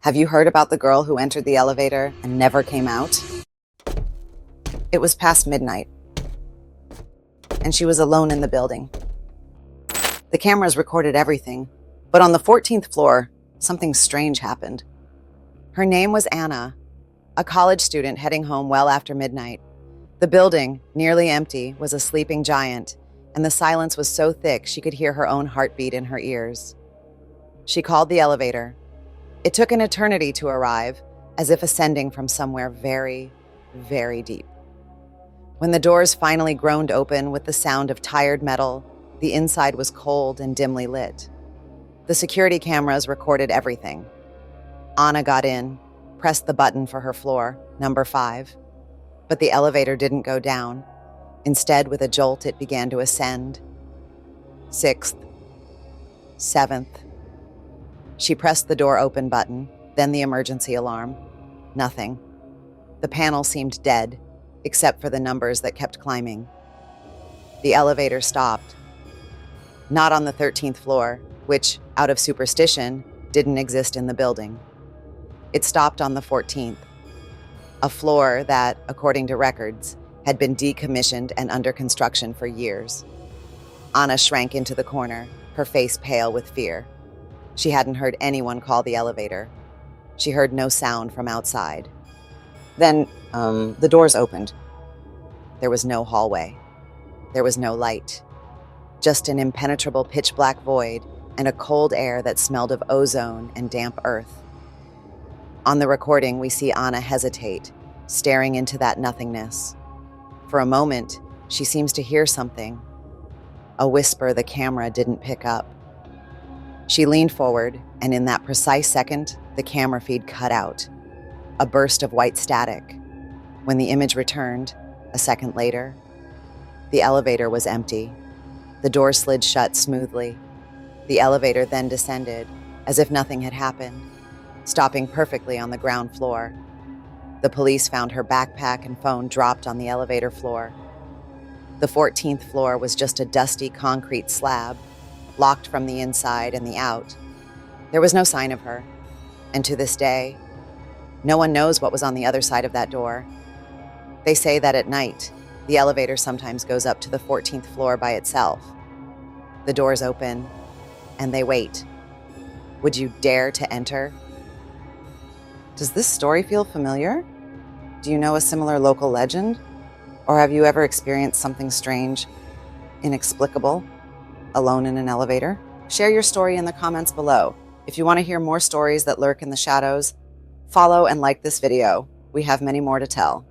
Have you heard about the girl who entered the elevator and never came out? It was past midnight, and she was alone in the building. The cameras recorded everything, but on the 14th floor, something strange happened. Her name was Anna, a college student heading home well after midnight. The building, nearly empty, was a sleeping giant, and the silence was so thick she could hear her own heartbeat in her ears. She called the elevator. It took an eternity to arrive, as if ascending from somewhere very, very deep. When the doors finally groaned open with the sound of tired metal, the inside was cold and dimly lit. The security cameras recorded everything. Anna got in, pressed the button for her floor, number 5. But the elevator didn't go down. Instead, with a jolt, it began to ascend. 6th, 7th. She pressed the door open button, then the emergency alarm. Nothing. The panel seemed dead, except for the numbers that kept climbing. The elevator stopped. Not on the 13th floor, which, out of superstition, didn't exist in the building. It stopped on the 14th, a floor that, according to records, had been decommissioned and under construction for years. Anna shrank into the corner, her face pale with fear. She hadn't heard anyone call the elevator. She heard no sound from outside. Then, the doors opened. There was no hallway. There was no light. Just an impenetrable pitch-black void and a cold air that smelled of ozone and damp earth. On the recording, we see Anna hesitate, staring into that nothingness. For a moment, she seems to hear something, a whisper the camera didn't pick up. She leaned forward, and in that precise second, the camera feed cut out. A burst of white static. When the image returned, a second later, the elevator was empty. The door slid shut smoothly. The elevator then descended, as if nothing had happened, stopping perfectly on the ground floor. The police found her backpack and phone dropped on the elevator floor. The 14th floor was just a dusty concrete slab, locked from the inside and the out. There was no sign of her, and to this day, no one knows what was on the other side of that door. They say that at night, the elevator sometimes goes up to the 14th floor by itself. The doors open, and they wait. Would you dare to enter? Does this story feel familiar? Do you know a similar local legend? Or have you ever experienced something strange, inexplicable, alone in an elevator? Share your story in the comments below. If you want to hear more stories that lurk in the shadows, follow and like this video. We have many more to tell.